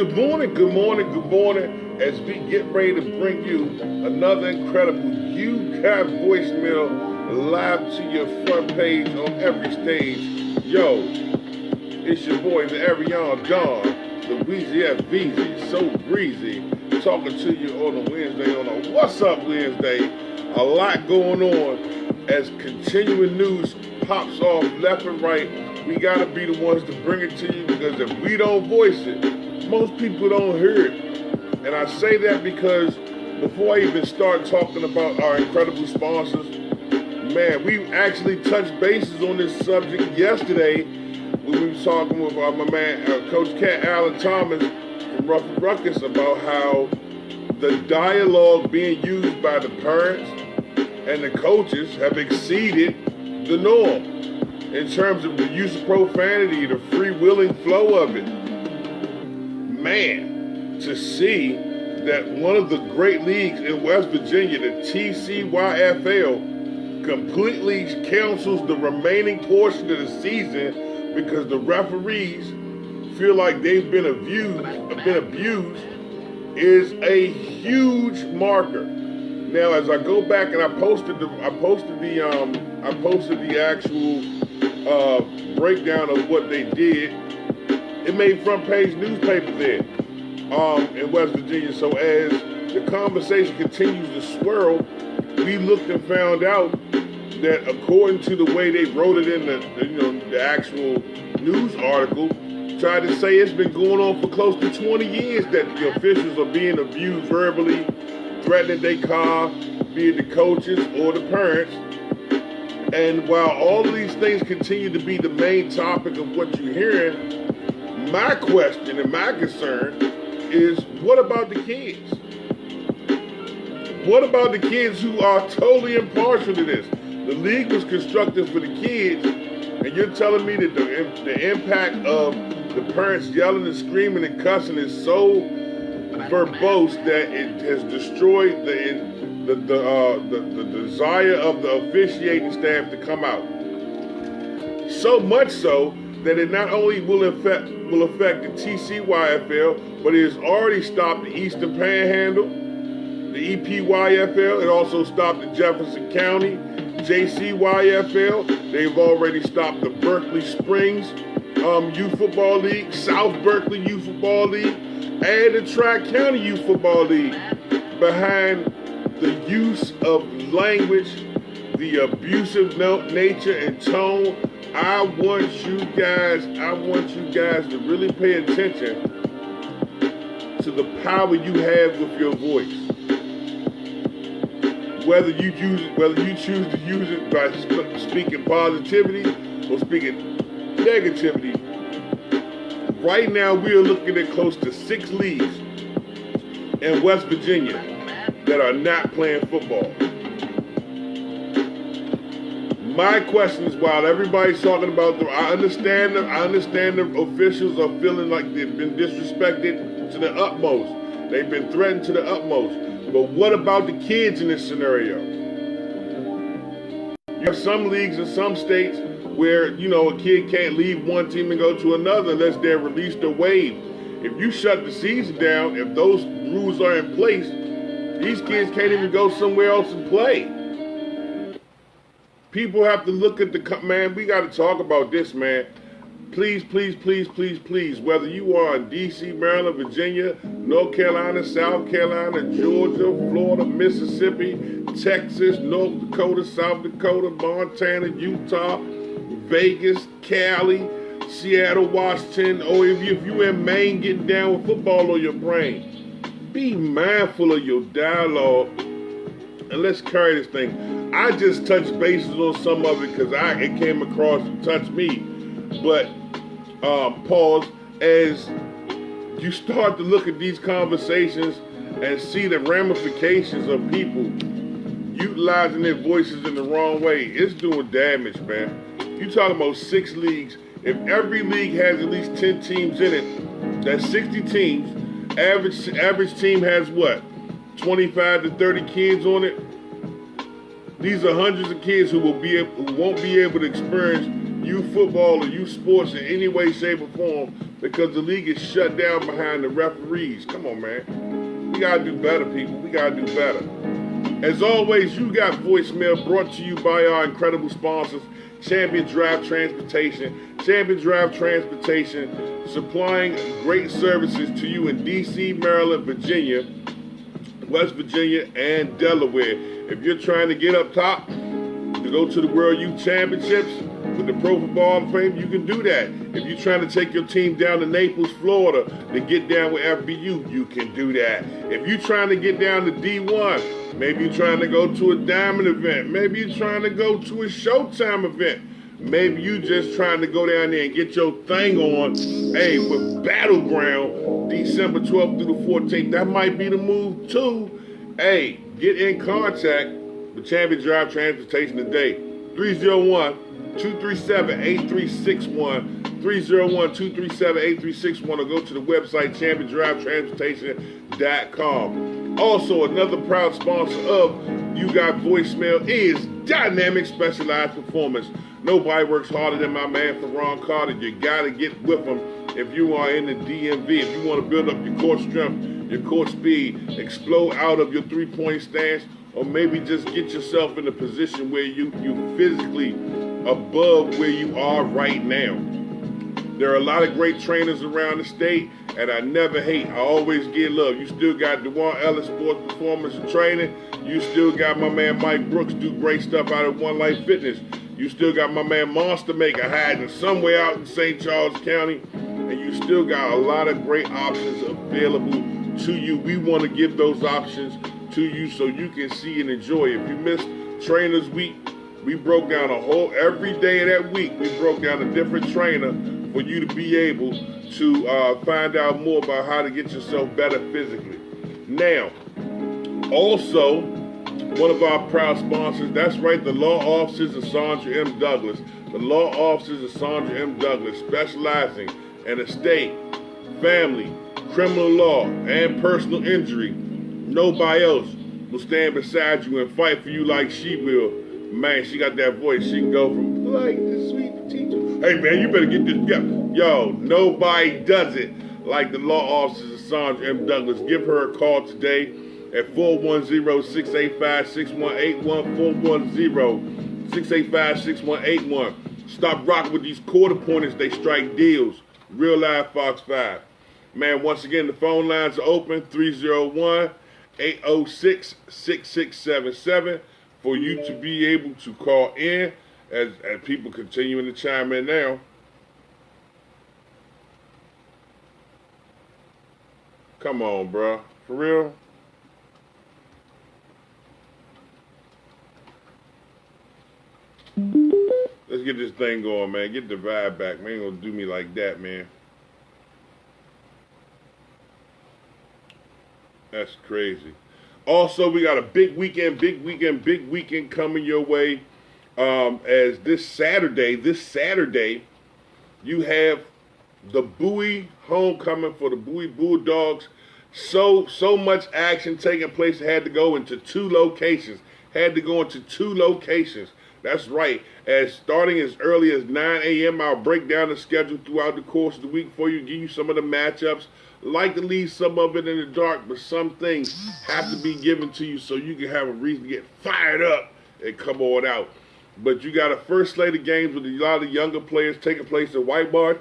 Good morning, good morning, good morning. As we get ready to bring you another incredible You Got voicemail live to your front page on every stage. Yo, it's your boy, the Arion Don, the Weezy F. Beezy, so breezy, talking to you on a Wednesday, on a What's Up Wednesday. A lot going on as continuing news pops off left and right. We gotta be the ones to bring it to you because if we don't voice it, most people don't hear it. And I say that because before I even start talking about our incredible sponsors, man, we actually touched bases on this subject yesterday when we were talking with my man, Coach Cat Allen Thomas from Rough and Ruckus about how the dialogue being used by the parents and the coaches have exceeded the norm in terms of the use of profanity, the freewheeling flow of it. Man, to see that one of the great leagues in West Virginia, the TCYFL, completely cancels the remaining portion of the season because the referees feel like they've been abused, is a huge marker. Now, as I go back and I posted the actual breakdown of what they did. It made front page newspaper there in West Virginia. So as the conversation continues to swirl, we looked and found out that according to the way they wrote it in the actual news article, tried to say it's been going on for close to 20 years that the officials are being abused verbally, threatening their car, be it the coaches or the parents. And while all of these things continue to be the main topic of what you're hearing, my question and my concern is, what about the kids? What about the kids who are totally impartial to this? The league was constructed for the kids, and you're telling me that the impact of the parents yelling and screaming and cussing is so verbose that it has destroyed the desire of the officiating staff to come out. So much so that it not only will affect the TCYFL, but it has already stopped the Eastern Panhandle, the EPYFL. It also stopped the Jefferson County JCYFL. They've already stopped the Berkeley Springs Youth Football League, South Berkeley Youth Football League, and the Tri-County Youth Football League behind the use of language, the abusive nature and tone. I want you guys to really pay attention to the power you have with your voice. Whether you choose to use it by speaking positivity or speaking negativity. Right now, we are looking at close to 6 leagues in West Virginia that are not playing football. My question is, while everybody's talking about them, I understand the officials are feeling like they've been disrespected to the utmost. They've been threatened to the utmost. But what about the kids in this scenario? You have some leagues in some states where, a kid can't leave one team and go to another unless they're released or waived. If you shut the season down, if those rules are in place, these kids can't even go somewhere else and play. People have to look at man, we got to talk about this, man. Please, please, please, please, please, whether you are in D.C., Maryland, Virginia, North Carolina, South Carolina, Georgia, Florida, Mississippi, Texas, North Dakota, South Dakota, Montana, Utah, Vegas, Cali, Seattle, Washington, or if you're in Maine getting down with football on your brain, be mindful of your dialogue and let's carry this thing. I just touched bases on some of it because it came across and touched me. But pause, as you start to look at these conversations and see the ramifications of people utilizing their voices in the wrong way, it's doing damage, man. You talking about 6 leagues. If every league has at least 10 teams in it, that's 60 teams. Average team has what? 25 to 30 kids on it. These are hundreds of kids who won't be able to experience youth football or youth sports in any way, shape, or form because the league is shut down behind the referees. Come on, man. We gotta do better, people. We gotta do better. As always, You Got Voicemail brought to you by our incredible sponsors, Champion Drive Transportation. Champion Drive Transportation supplying great services to you in D.C., Maryland, Virginia, West Virginia, and Delaware. If you're trying to get up top to go to the World Youth Championships with the Pro Football Hall of Fame, you can do that. If you're trying to take your team down to Naples, Florida to get down with FBU, you can do that. If you're trying to get down to D1, maybe you're trying to go to a Diamond event, maybe you're trying to go to a Showtime event, maybe you just trying to go down there and get your thing on, hey, with Battleground, December 12th through the 14th, that might be the move too. Hey, get in contact with Champion Drive Transportation today. 301-237-8361, 301-237-8361, or go to the website championdrivetransportation.com. Also, another proud sponsor of You Got Voicemail is Dynamic Specialized Performance. Nobody works harder than my man Ferron Carter. You gotta get with him if you are in the DMV. If you want to build up your core strength, your core speed, explode out of your three-point stance, or maybe just get yourself in a position where you physically above where you are right now. There are a lot of great trainers around the state, and I never hate. I always get love. You still got DeJuan Ellis Sports Performance and Training. You still got my man Mike Brooks do great stuff out of One Life Fitness. You still got my man Monster Maker hiding somewhere out in St. Charles County. And you still got a lot of great options available to you. We want to give those options to you so you can see and enjoy. If you missed Trainers Week, we broke down every day of that week, we broke down a different trainer for you to be able to find out more about how to get yourself better physically. Now, also, one of our proud sponsors, that's right, the law offices of Sandra M. Douglas. The law offices of Sandra M. Douglas, specializing in estate, family, criminal law, and personal injury. Nobody else will stand beside you and fight for you like she will. Man, she got that voice. She can go from like the sweet teacher. Hey, man, you better get this. Yo, nobody does it like the law offices of Sandra M. Douglas. Give her a call today at 410-685-6181, 410-685-6181. Stop rocking with these quarter pointers. They strike deals. Real live Fox 5. Man, once again, the phone lines are open, 301-806-6677, for you to be able to call in as people continuing to chime in now. Come on, bro. For real? Let's get this thing going, man. Get the vibe back. Man, ain't gonna do me like that, man. That's crazy. Also, we got a big weekend coming your way. As this Saturday, you have the Bowie homecoming for the Bowie Bulldogs. So much action taking place. Had to go into two locations. That's right. As starting as early as 9 a.m., I'll break down the schedule throughout the course of the week for you, give you some of the matchups. Like to leave some of it in the dark, but some things have to be given to you so you can have a reason to get fired up and come on out. But you got a first slate of games with a lot of younger players taking place at White Bar.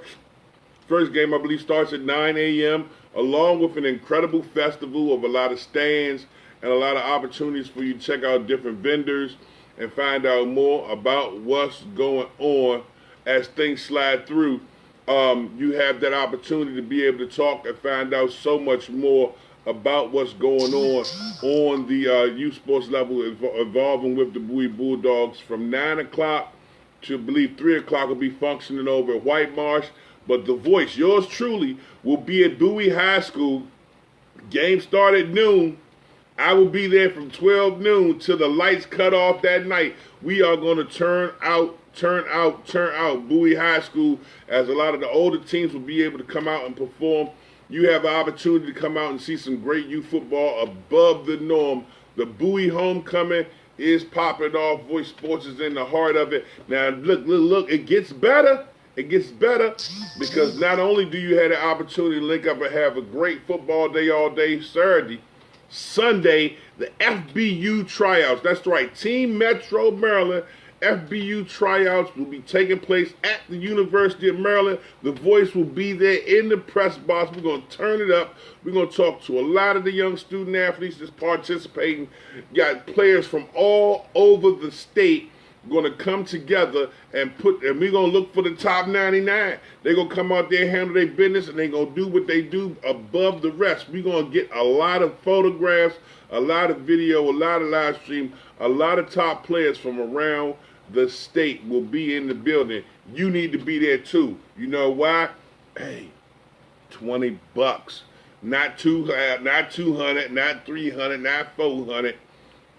First game, I believe, starts at 9 a.m., along with an incredible festival of a lot of stands and a lot of opportunities for you to check out different vendors and find out more about what's going on as things slide through. You have that opportunity to be able to talk and find out so much more about what's going on the youth sports level involving with the Bowie Bulldogs from 9 o'clock to, I believe, 3 o'clock will be functioning over at White Marsh. But the voice, yours truly, will be at Bowie High School. Game start at noon. I will be there from 12 noon till the lights cut off that night. We are going to turn out Bowie High School, as a lot of the older teams will be able to come out and perform. You have an opportunity to come out and see some great youth football above the norm. The Bowie homecoming is popping off. Voice Sports is in the heart of it. Now, look, it gets better. it gets better because not only do you have the opportunity to link up and have a great football day all day Saturday, Sunday, the FBU tryouts. That's right, Team Metro Maryland FBU tryouts will be taking place at the University of Maryland. The Voice will be there in the press box. We're going to turn it up. We're going to talk to a lot of the young student athletes that's participating. Got players from all over the state going to come together and we're going to look for the top 99. They're going to come out there, handle their business, and they're going to do what they do above the rest. We're going to get a lot of photographs, a lot of video, a lot of live stream, a lot of top players from around the state will be in the building. You need to be there too. You know why? Hey, $20. Not 200, not 300, not 400.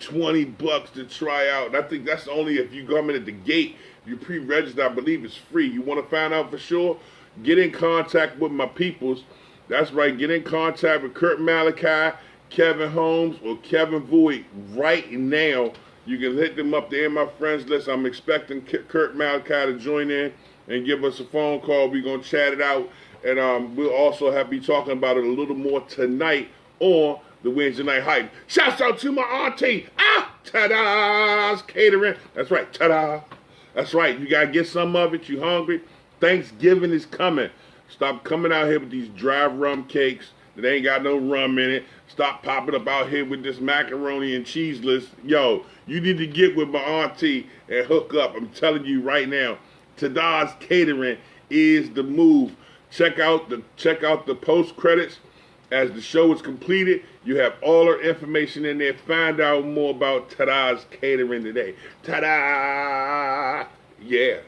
$20 to try out. And I think that's only if you come in at the gate. If you pre-register, I believe it's free. You want to find out for sure? Get in contact with my peoples. That's right. Get in contact with Kurt Malachi, Kevin Holmes, or Kevin Voigt right now. You can hit them up there in my friends list. I'm expecting Kurt Malachi to join in and give us a phone call. We're going to chat it out. And we'll also be talking about it a little more tonight on the Wednesday Night Hype. Shouts out to my auntie. Ta-da's Catering. That's right, ta-da. That's right. You got to get some of it. You hungry? Thanksgiving is coming. Stop coming out here with these dry rum cakes that ain't got no rum in it. Stop popping up out here with this macaroni and cheese list. Yo, you need to get with my auntie and hook up. I'm telling you right now, Ta-da's Catering is the move. Check out the post credits as the show is completed. You have all our information in there. Find out more about Ta-da's Catering today. Ta-da! Yeah.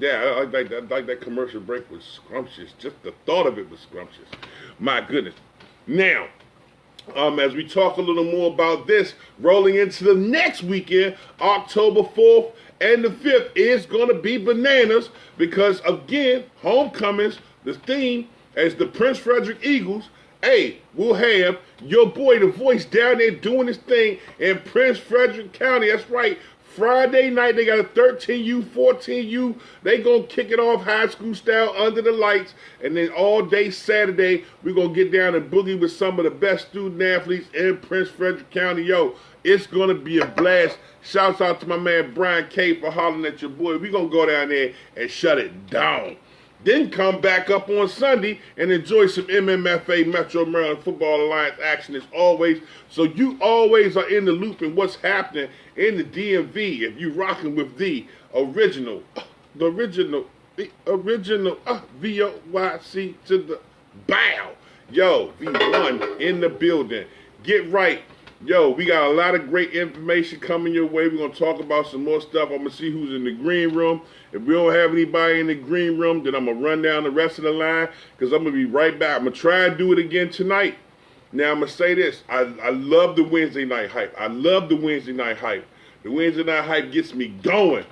Yeah, I like that commercial break was scrumptious. Just the thought of it was scrumptious. My goodness. Now, as we talk a little more about this, rolling into the next weekend, October 4th and the 5th is going to be bananas because, again, homecomings, the theme is the Prince Frederick Eagles. Hey, we'll have your boy, The Voice, down there doing his thing in Prince Frederick County. That's right. Friday night, they got a 13U, 14U. They going to kick it off high school style under the lights. And then all day Saturday, we're going to get down and boogie with some of the best student athletes in Prince Frederick County. Yo, it's going to be a blast. Shouts out to my man Brian K for hollering at your boy. We're going to go down there and shut it down. Then come back up on Sunday and enjoy some MMFA Metro Maryland Football Alliance action as always. So you always are in the loop in what's happening in the DMV. If you rocking with the original VOYC to the bow. Yo, V1 in the building. Get right. Yo, we got a lot of great information coming your way. We're going to talk about some more stuff. I'm going to see who's in the green room. If we don't have anybody in the green room, then I'm going to run down the rest of the line because I'm going to be right back. I'm going to try and do it again tonight. Now, I'm going to say this. I love the Wednesday Night Hype. I love the Wednesday Night Hype. The Wednesday Night Hype gets me going.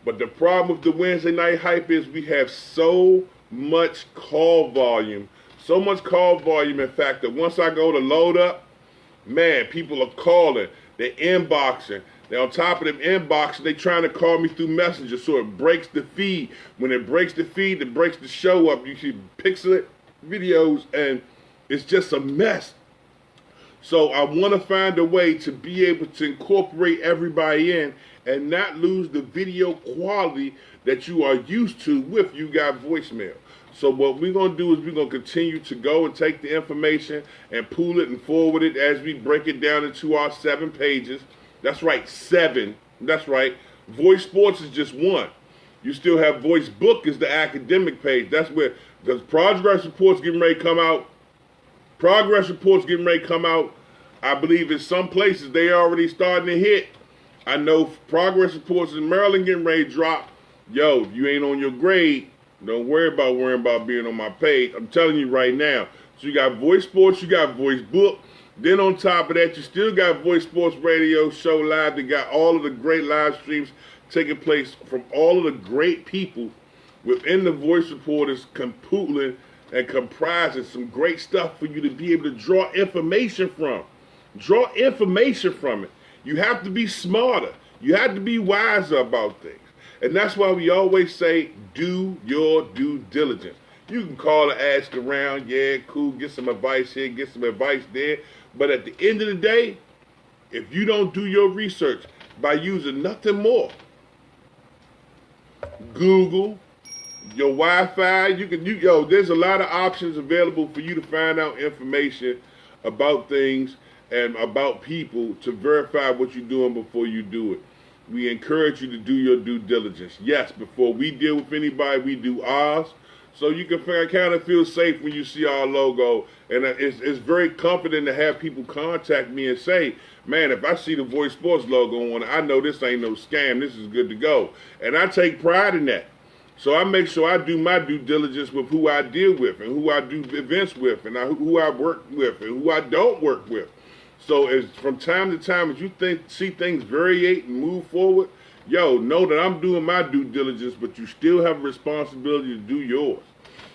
But the problem with the Wednesday Night Hype is we have so much call volume. So much call volume, in fact, that once I go to load up, man, people are calling. They're inboxing. They're on top of them inboxing. They're trying to call me through Messenger, so it breaks the feed. When it breaks the feed, it breaks the show up. You see pixelated videos, and it's just a mess. So I want to find a way to be able to incorporate everybody in and not lose the video quality that you are used to with You Got Voicemail. So what we're going to do is we're going to continue to go and take the information and pool it and forward it as we break it down into our 7 pages. That's right, 7. That's right. Voice Sports is just 1. You still have Voice Book is the academic page. That's where, because progress reports getting ready to come out. I believe in some places they already starting to hit. I know progress reports in Maryland getting ready to drop. Yo, if you ain't on your grade, don't worry about being on my page. I'm telling you right now. So you got Voice Sports, you got Voice Book. Then on top of that, you still got Voice Sports Radio Show Live. They got all of the great live streams taking place from all of the great people within the Voice Reporters compiling and comprising some great stuff for you to be able to draw information from. Draw information from it. You have to be smarter. You have to be wiser about things. And that's why we always say, do your due diligence. You can call and ask around, yeah, cool, get some advice here, get some advice there. But at the end of the day, if you don't do your research by using nothing more, Google, your Wi-Fi, there's a lot of options available for you to find out information about things and about people to verify what you're doing before you do it. We encourage you to do your due diligence. Yes, before we deal with anybody, we do ours. So you can kind of feel safe when you see our logo. And it's very comforting to have people contact me and say, man, if I see the Voice Sports logo on it, I know this ain't no scam. This is good to go. And I take pride in that. So I make sure I do my due diligence with who I deal with and who I do events with and who I work with and who I don't work with. So as from time to time, as you see things variate and move forward, know that I'm doing my due diligence, but you still have a responsibility to do yours.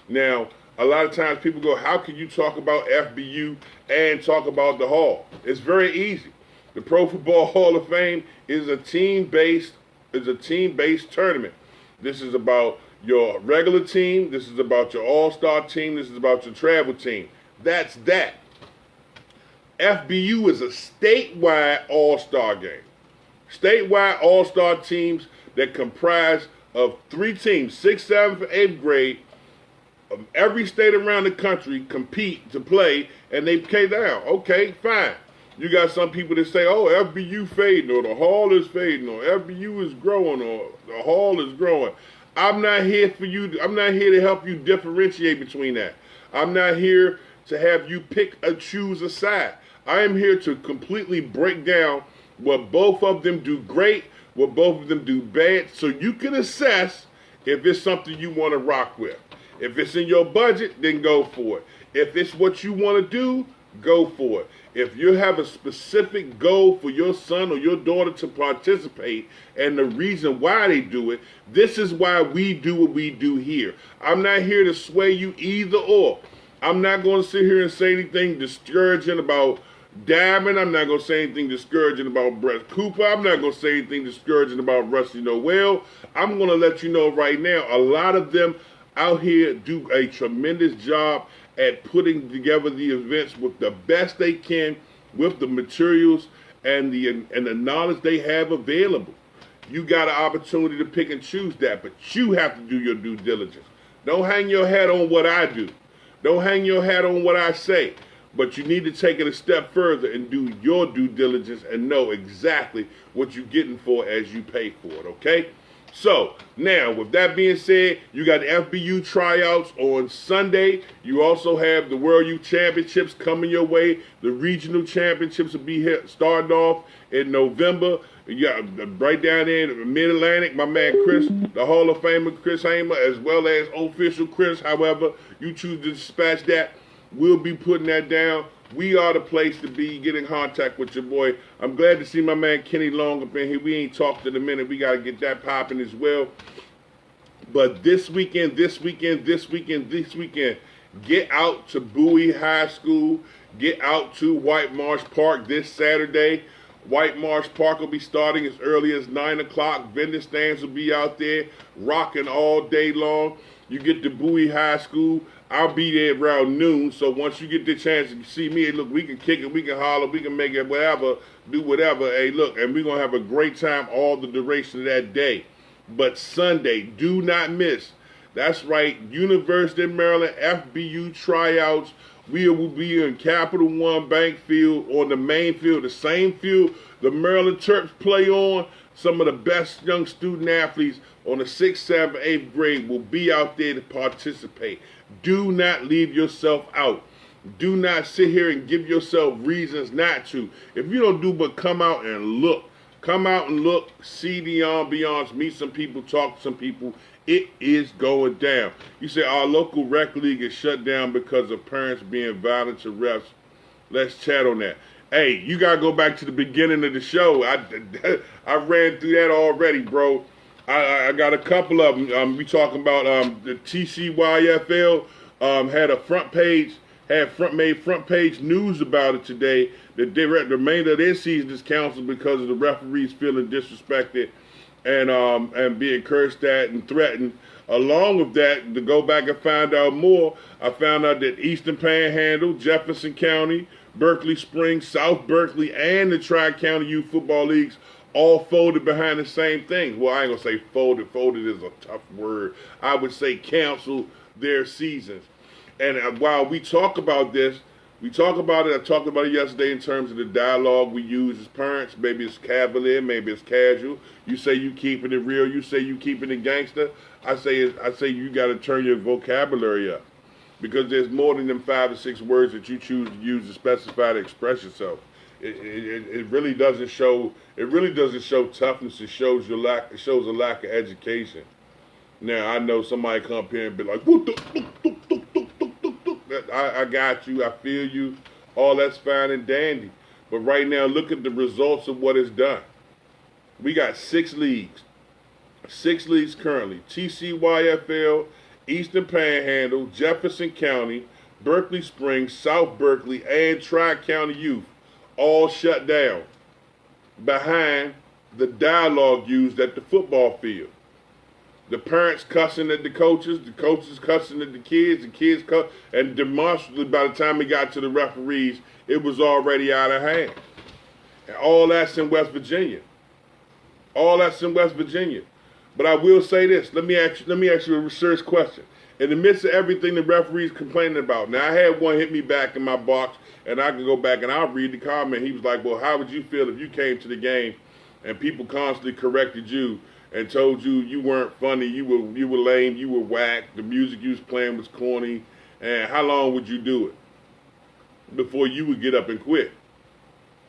Now, a lot of times people go, how can you talk about FBU and talk about the Hall? It's very easy. The Pro Football Hall of Fame is a team-based tournament. This is about your regular team. This is about your all-star team. This is about your travel team. That's that. FBU is a statewide all-star game. Statewide all-star teams that comprise of 3 teams, 6th, 7th, and 8th grade, of every state around the country compete to play, and they pay down. Okay, fine. You got some people that say, oh, FBU fading, or the Hall is fading, or FBU is growing, or the Hall is growing. I'm not here to help you differentiate between that. I'm not here to have you pick or choose a side. I am here to completely break down what both of them do great, what both of them do bad, so you can assess if it's something you want to rock with. If it's in your budget, then go for it. If it's what you want to do, go for it. If you have a specific goal for your son or your daughter to participate and the reason why they do it, this is why we do what we do here. I'm not here to sway you either or. I'm not going to sit here and say anything discouraging about Diamond. I'm not going to say anything discouraging about Brett Cooper. I'm not going to say anything discouraging about Rusty Noel. I'm going to let you know right now, a lot of them out here do a tremendous job at putting together the events with the best they can, with the materials and the knowledge they have available. You got an opportunity to pick and choose that, but you have to do your due diligence. Don't hang your hat on what I do. Don't hang your hat on what I say. But you need to take it a step further and do your due diligence and know exactly what you're getting for as you pay for it, okay? So, now, with that being said, you got the FBU tryouts on Sunday. You also have the World Youth Championships coming your way. The regional championships will be here, starting off in November. You got right down there in the Mid-Atlantic, my man Chris, the Hall of Famer Chris Hamer, as well as official Chris. However, you choose to dispatch that, we'll be putting that down. We are the place to be. Get in contact with your boy. I'm glad to see my man Kenny Long up in here. We ain't talked in a minute. We got to get that popping as well. But this weekend, get out to Bowie High School. Get out to White Marsh Park this Saturday. White Marsh Park will be starting as early as 9 o'clock. Vendor stands will be out there rocking all day long. You get to Bowie High School. I'll be there around noon, so once you get the chance to see me, hey, look, we can kick it, we can holler, we can make it whatever, do whatever. Hey, look, and we're going to have a great time all the duration of that day. But Sunday, do not miss. That's right, University of Maryland FBU tryouts. We will be in Capital One Bank Field on the main field, the same field the Maryland Terps play on. Some of the best young student athletes on the 6th, 7th, 8th grade will be out there to participate. Do not leave yourself out. Do not sit here and give yourself reasons not to. If you don't do but come out and look, see the ambiance, meet some people, talk to some people, it is going down. You say our local rec league is shut down because of parents being violent to refs. Let's chat on that. Hey, you got to go back to the beginning of the show. I ran through that already, bro. I got a couple of them. We talking about the TCYFL had a front page news about it today. That the remainder of their season is canceled because of the referees feeling disrespected and being cursed at and threatened. Along with that, to go back and find out more, I found out that Eastern Panhandle, Jefferson County, Berkeley Springs, South Berkeley, and the Tri-County Youth Football Leagues all folded behind the same thing. Well, I ain't gonna say folded. Folded is a tough word. I would say canceled their seasons. And while we talk about this, we talk about it. I talked about it yesterday in terms of the dialogue we use as parents. Maybe it's cavalier, maybe it's casual. You say you keeping it real. You say you keeping it gangster. I say you got to turn your vocabulary up, because there's more than them 5 or 6 words that you choose to use to specify to express yourself. It really doesn't show. It really doesn't show toughness. It shows your lack. It shows a lack of education. Now I know somebody come up here and be like, "What the?" I got you. I feel you. All that's fine and dandy. But right now, look at the results of what is done. We got 6 leagues. 6 leagues currently. TCYFL, Eastern Panhandle, Jefferson County, Berkeley Springs, South Berkeley, and Tri-County Youth all shut down behind the dialogue used at the football field. The parents cussing at the coaches cussing at the kids cuss, and demonstrably by the time it got to the referees, it was already out of hand. And all that's in West Virginia. All that's in West Virginia. But I will say this. Let me ask you a research question. In the midst of everything the referees complaining about, now I had one hit me back in my box, and I can go back and I'll read the comment. He was like, "Well, how would you feel if you came to the game and people constantly corrected you and told you you weren't funny, you were lame, you were whack, the music you was playing was corny, and how long would you do it before you would get up and quit?"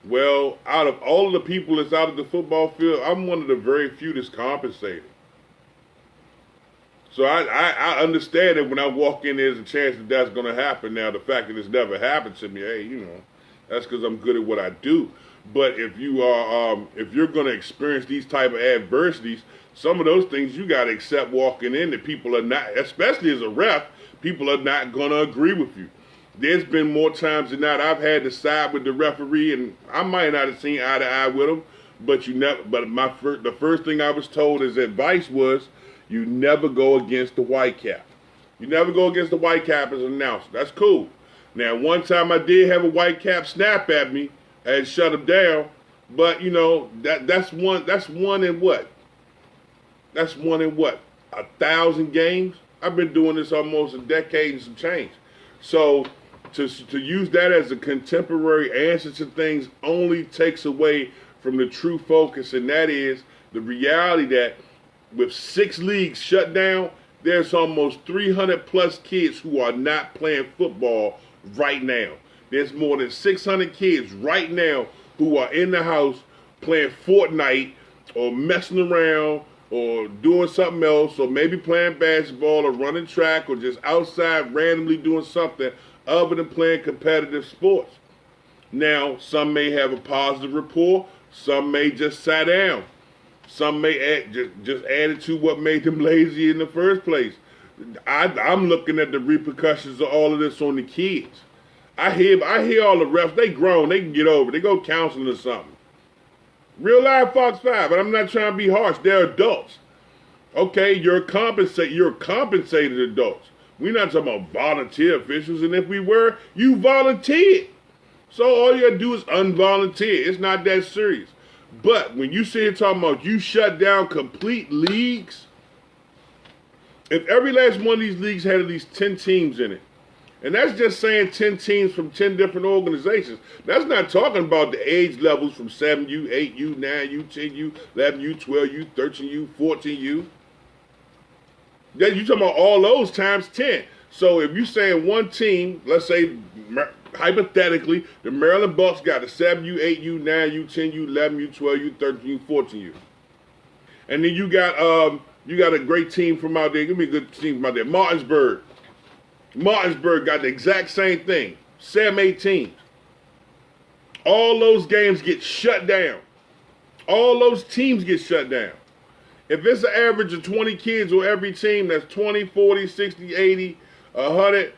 Well, out of all of the people that's out of the football field, I'm one of the very few that's compensated. So I understand that when I walk in, there's a chance that that's going to happen. Now, the fact that it's never happened to me, hey, that's because I'm good at what I do. But if you're going to experience these type of adversities, some of those things you got to accept walking in, that people are not, especially as a ref, people are not going to agree with you. There's been more times than not I've had to side with the referee, and I might not have seen eye to eye with him, but the first thing I was told as advice was, you never go against the white cap. You never go against the white cap as an announcer. That's cool. Now, one time I did have a white cap snap at me and shut him down, but that's one in what? That's one in what? 1,000 games? I've been doing this almost a decade and some change. So to use that as a contemporary answer to things only takes away from the true focus, and that is the reality that with 6 leagues shut down, there's almost 300 plus kids who are not playing football right now. There's more than 600 kids right now who are in the house playing Fortnite or messing around or doing something else, or maybe playing basketball or running track or just outside randomly doing something other than playing competitive sports. Now, some may have a positive rapport, some may just sit down. Some may just add to what made them lazy in the first place. I'm looking at the repercussions of all of this on the kids. I hear all the refs, they grown, they can get over it. They go counseling or something. Real life Fox 5, but I'm not trying to be harsh. They're adults. Okay, you're compensated adults. We're not talking about volunteer officials, and if we were, you volunteered. So all you gotta do is unvolunteer. It's not that serious. But when you sit here talking about you shut down complete leagues, if every last one of these leagues had at least 10 teams in it, and that's just saying 10 teams from 10 different organizations. That's not talking about the age levels from 7U, 8U, 9U, 10U, 11U, 12U, 13U, 14U. You're talking about all those times 10. So if you're saying one team, let's say hypothetically, the Maryland Bucks got a 7U, 8U, 9U, 10U, 11U, 12U, 13U, 14U. And then you got a great team from out there. Give me a good team from out there. Martinsburg. Martinsburg got the exact same thing. 7, 8 teams. All those games get shut down. All those teams get shut down. If it's an average of 20 kids on every team, that's 20, 40, 60, 80, 100,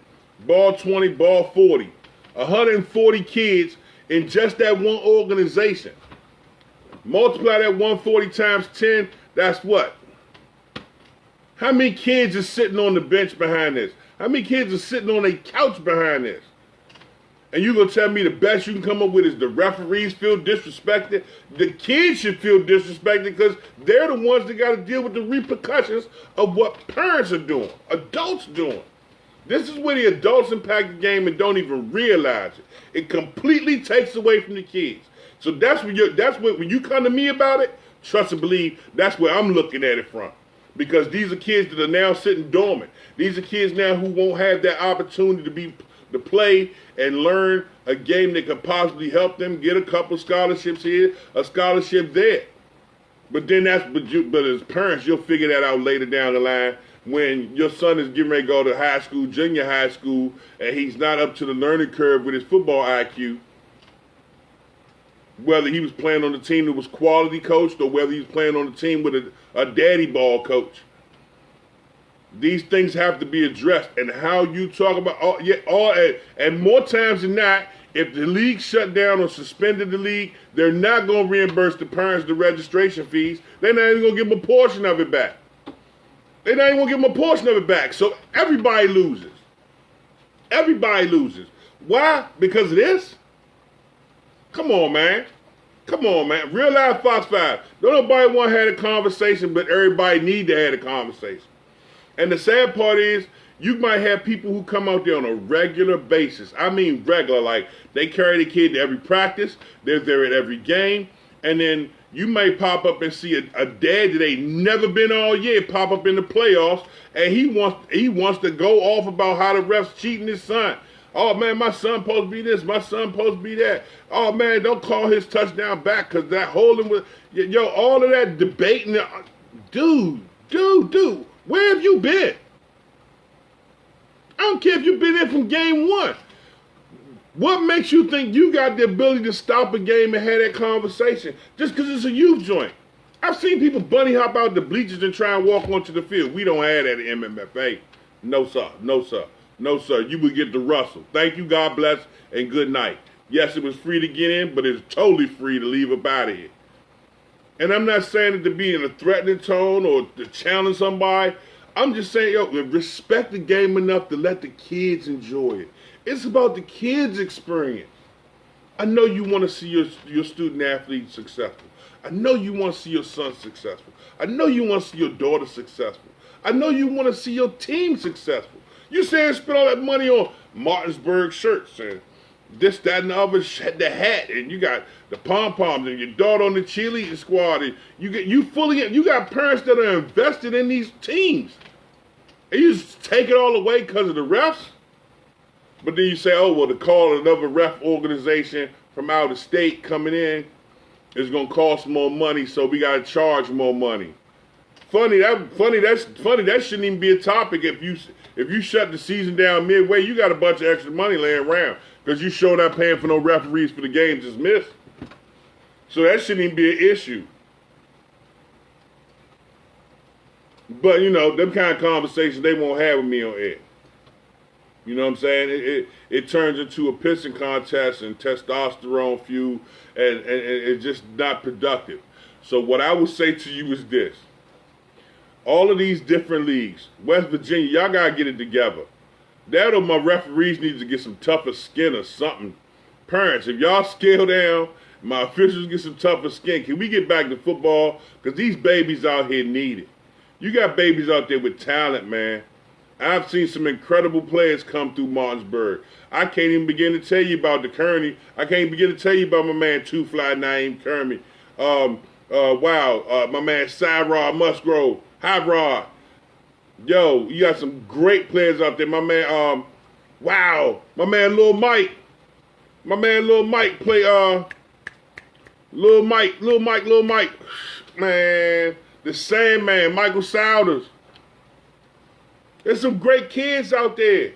ball 20, ball 40. 140 kids in just that one organization. Multiply that 140 times 10, that's what? How many kids are sitting on the bench behind this? How many kids are sitting on a couch behind this? And you gonna tell me the best you can come up with is the referees feel disrespected? The kids should feel disrespected because they're the ones that gotta deal with the repercussions of what parents are doing, adults doing. This is where the adults impact the game and don't even realize it. It completely takes away from the kids. So that's when you come to me about it, trust and believe, that's where I'm looking at it from. Because these are kids that are now sitting dormant. These are kids now who won't have that opportunity to play and learn a game that could possibly help them get a couple scholarships here, a scholarship there. But then but as parents, you'll figure that out later down the line when your son is getting ready to go to high school, junior high school, and he's not up to the learning curve with his football IQ. Whether he was playing on the team that was quality coached or whether he was playing on the team with a daddy ball coach. These things have to be addressed. And how you talk about, and more times than not, if the league shut down or suspended the league, they're not going to reimburse the parents the registration fees. They're not even going to give them a portion of it back. They're not even going to give them a portion of it back. So everybody loses. Everybody loses. Why? Because of this? Come on, man. Come on, man. Real life Fox 5. Don't nobody want to have a conversation, but everybody need to have a conversation. And the sad part is, you might have people who come out there on a regular basis. I mean regular, like they carry the kid to every practice, they're there at every game, and then you may pop up and see a dad that ain't never been all year pop up in the playoffs, and he wants to go off about how the refs cheating his son. Oh, man, my son supposed to be this. My son supposed to be that. Oh, man, don't call his touchdown back because that holding with... Yo, all of that debating... Dude, where have you been? I don't care if you've been there from game one. What makes you think you got the ability to stop a game and have that conversation just because it's a youth joint? I've seen people bunny hop out the bleachers and try and walk onto the field. We don't have that at MMFA. No, sir. No, sir. No, sir. You would get the rustle. Thank you, God bless, and good night. Yes, it was free to get in, but it's totally free to leave up out of here. And I'm not saying it to be in a threatening tone or to challenge somebody. I'm just saying, yo, respect the game enough to let the kids enjoy it. It's about the kids' experience. I know you want to see your student athlete successful. I know you want to see your son successful. I know you want to see your daughter successful. I know you want to see your team successful. You saying spend all that money on Martinsburg shirts and this, that, and the other, the hat, and you got the pom-poms, and your daughter on the cheerleading squad, and you got parents that are invested in these teams. And you just take it all away because of the refs? But then you say, oh, well, to call another ref organization from out of state coming in is going to cost more money, so we got to charge more money. That shouldn't even be a topic. If you shut the season down midway, you got a bunch of extra money laying around because you sure not paying for no referees for the games just missed. So that shouldn't even be an issue. But, you know, them kind of conversations they won't have with me on air. You know what I'm saying? It turns into a pissing contest and testosterone fuel, and it's just not productive. So what I would say to you is this. All of these different leagues, West Virginia, y'all got to get it together. That or my referees need to get some tougher skin or something. Parents, if y'all scale down, my officials get some tougher skin. Can we get back to football? Because these babies out here need it. You got babies out there with talent, man. I've seen some incredible players come through Martinsburg. I can't even begin to tell you about the Kearney. I can't begin to tell you about my man Two Fly Naeem Kearney. My man Cyrod Musgrove. Hi, Rod. Yo, you got some great players out there. My man, my man Lil Mike. My man Lil Mike play, Lil Mike. Man, the same man, Michael Souders. There's some great kids out there.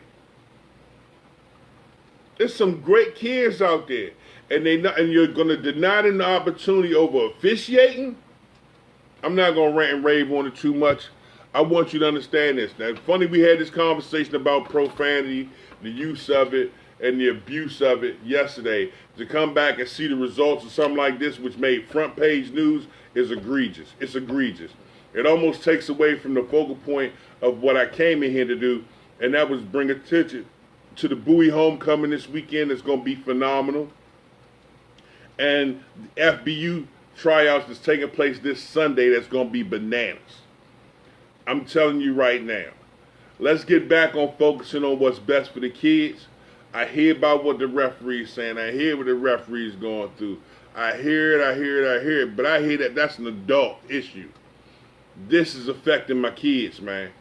There's some great kids out there. And you're going to deny them the opportunity over officiating? I'm not going to rant and rave on it too much. I want you to understand this. Now, it's funny we had this conversation about profanity, the use of it, and the abuse of it yesterday, to come back and see the results of something like this, which made front page news, is egregious. It's egregious. It almost takes away from the focal point of what I came in here to do, and that was bring attention to the Bowie homecoming this weekend. It's going to be phenomenal. And the FBU tryouts that's taking place this Sunday, that's going to be bananas. I'm telling you right now. Let's get back on focusing on what's best for the kids. I hear about what the referee's saying. I hear what the referee's going through. I hear it. But I hear that that's an adult issue. This is affecting my kids, man.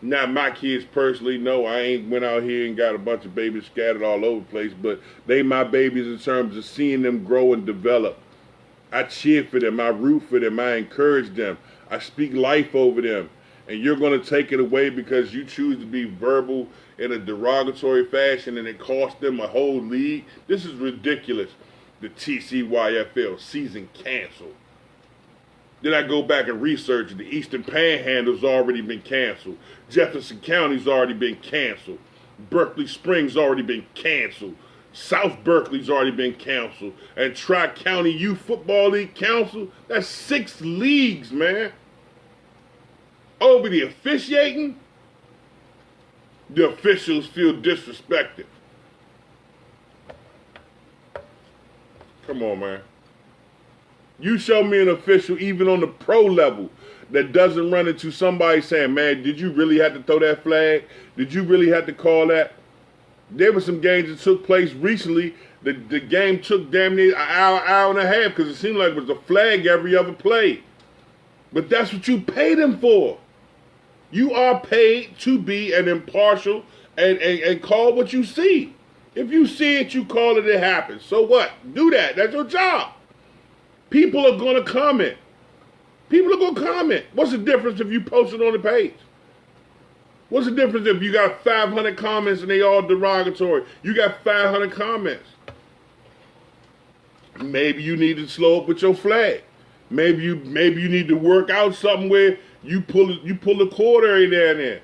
Not my kids personally. No, I ain't went out here and got a bunch of babies scattered all over the place. But they my babies in terms of seeing them grow and develop. I cheer for them. I root for them. I encourage them. I speak life over them. And you're going to take it away because you choose to be verbal in a derogatory fashion and it cost them a whole league? This is ridiculous. The TCYFL season canceled. Then I go back and research it. The Eastern Panhandle's already been canceled. Jefferson County's already been canceled. Berkeley Springs already been canceled. South Berkeley's already been canceled. And Tri-County Youth Football League Council, that's 6 leagues, man. Over the officiating, the officials feel disrespected. Come on, man. You show me an official, even on the pro level, that doesn't run into somebody saying, man, did you really have to throw that flag? Did you really have to call that? There were some games that took place recently. The game took damn near an hour and a half because it seemed like it was a flag every other play. But that's what you pay them for. You are paid to be an impartial and call what you see. If you see it, you call it, it happens. So what? Do that. That's your job. People are going to comment. People are going to comment. What's the difference if you post it on the page? What's the difference if you got 500 comments and they all derogatory? You got 500 comments. Maybe you need to slow up with your flag. Maybe you need to work out something where you pull the cord area down there.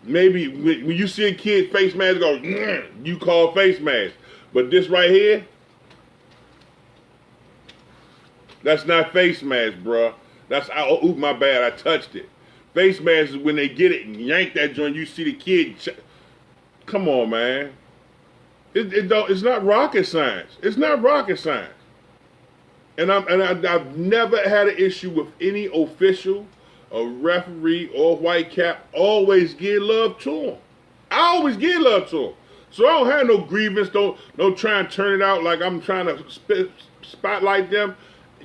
Maybe when you see a kid face mask go, you call face mask. But this right here, that's not face mask, bruh. That's, oh, my bad, I touched it. Face mask is when they get it and yank that joint, you see the kid. Come on, man. It's not rocket science. It's not rocket science. And I've never had an issue with any official, a referee, or white cap. Always give love to them. I always give love to them. So I don't have no grievance. Don't try and turn it out like I'm trying to spotlight them.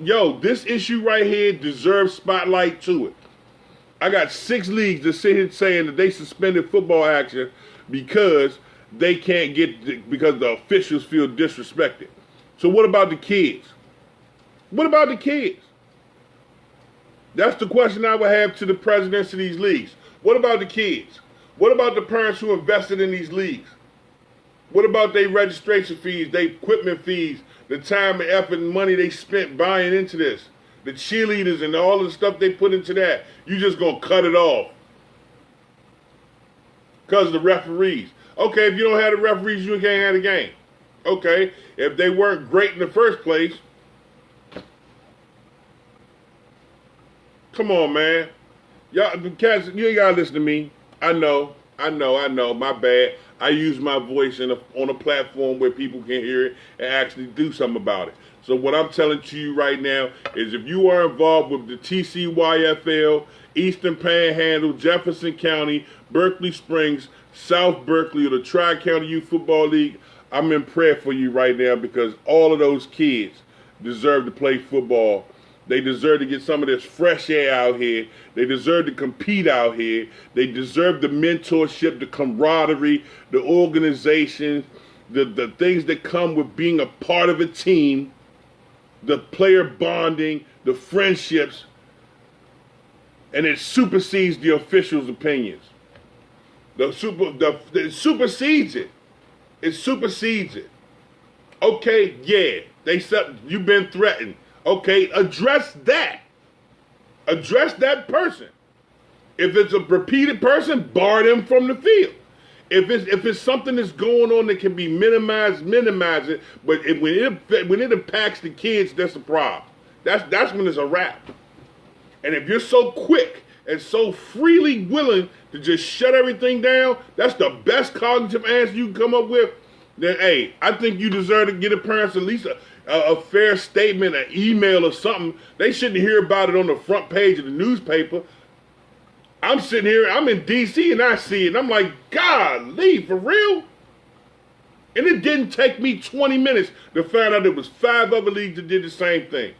Yo, this issue right here deserves spotlight to it. I got 6 leagues that sit here saying that they suspended football action because they can't because the officials feel disrespected. So what about the kids? What about the kids? That's the question I would have to the presidents of these leagues. What about the kids? What about the parents who invested in these leagues? What about their registration fees, their equipment fees, the time and effort and money they spent buying into this? The cheerleaders and all the stuff they put into that. You just gonna cut it off because of the referees. Okay, if you don't have the referees, you can't have the game. Okay, if they weren't great in the first place, come on, man. Y'all, cats, you ain't gotta listen to me. I know. My bad. I use my voice on a platform where people can hear it and actually do something about it. So what I'm telling to you right now is if you are involved with the TCYFL, Eastern Panhandle, Jefferson County, Berkeley Springs, South Berkeley, or the Tri-County Youth Football League, I'm in prayer for you right now because all of those kids deserve to play football. They deserve to get some of this fresh air out here. They deserve to compete out here. They deserve the mentorship, the camaraderie, the organization, the things that come with being a part of a team, the player bonding, the friendships, and it supersedes the officials' opinions. It supersedes it. It supersedes it. Okay, yeah, they said you've been threatened. Okay, address that. Address that person. If it's a repeated person, bar them from the field. If it's something that's going on that can be minimized, minimize it. But when it impacts the kids, that's a problem. That's when it's a wrap. And if you're so quick and so freely willing to just shut everything down, that's the best cognitive answer you can come up with. Then hey, I think you deserve to get a parents at least a fair statement, an email or something. They shouldn't hear about it on the front page of the newspaper. I'm sitting here, I'm in DC and I see it and I'm like, golly, for real? And it didn't take me 20 minutes to find out there was 5 other leagues that did the same thing.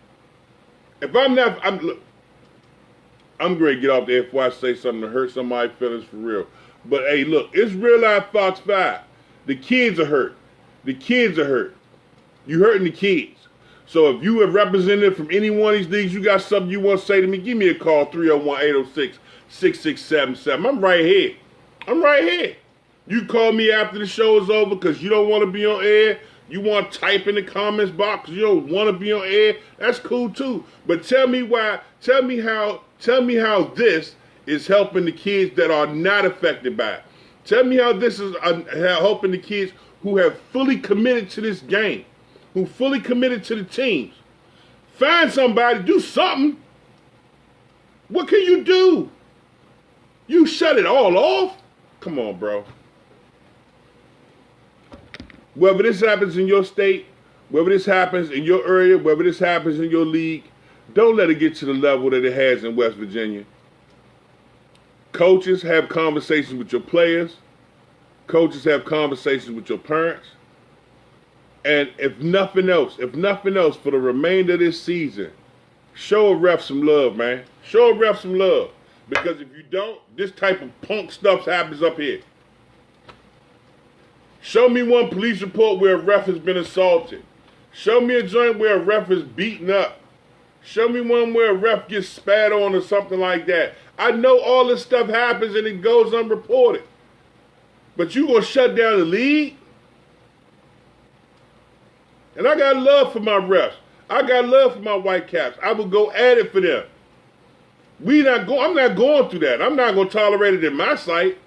If I'm not, look, I'm going to get off there before I say something to hurt somebody's feelings for real. But hey, look, it's Real Life Fox 5. The kids are hurt. The kids are hurt. You hurting the kids. So if you a representative from any one of these leagues, you got something you want to say to me, give me a call, 301-806-6677. I'm right here. I'm right here. You call me after the show is over because you don't want to be on air. You want to type in the comments box. You don't want to be on air. That's cool too. But tell me why. Tell me how this is helping the kids that are not affected by it. Tell me how this is helping the kids who have fully committed to this game, who fully committed to the teams. Find somebody, do something. What can you do? You shut it all off? Come on, bro. Whether this happens in your state, whether this happens in your area, whether this happens in your league, don't let it get to the level that it has in West Virginia. Coaches, have conversations with your players. Coaches, have conversations with your parents. And if nothing else, for the remainder of this season, show a ref some love, man. Show a ref some love. Because if you don't, this type of punk stuff happens up here. Show me one police report where a ref has been assaulted. Show me a joint where a ref is beaten up. Show me one where a ref gets spat on or something like that. I know all this stuff happens and it goes unreported. But you gonna shut down the league? And I got love for my refs. I got love for my Whitecaps. I will go at it for them. I'm not going through that. I'm not gonna tolerate it in my sight.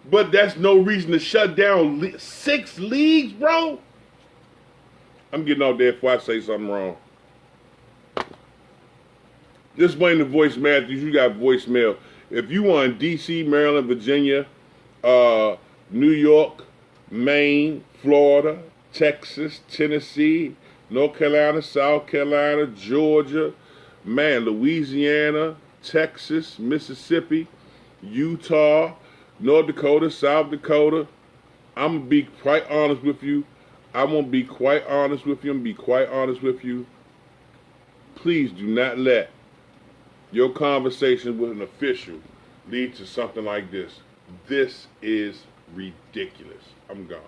But that's no reason to shut down 6 leagues, bro. I'm getting out there before I say something wrong. This Wayne the Voice Matthews, you got voicemail. If you are in D.C., Maryland, Virginia, New York, Maine, Florida, Texas, Tennessee, North Carolina, South Carolina, Georgia, Louisiana, Texas, Mississippi, Utah, North Dakota, South Dakota, I'm going to be quite honest with you. Please do not let your conversation with an official lead to something like this. This is ridiculous. I'm gone.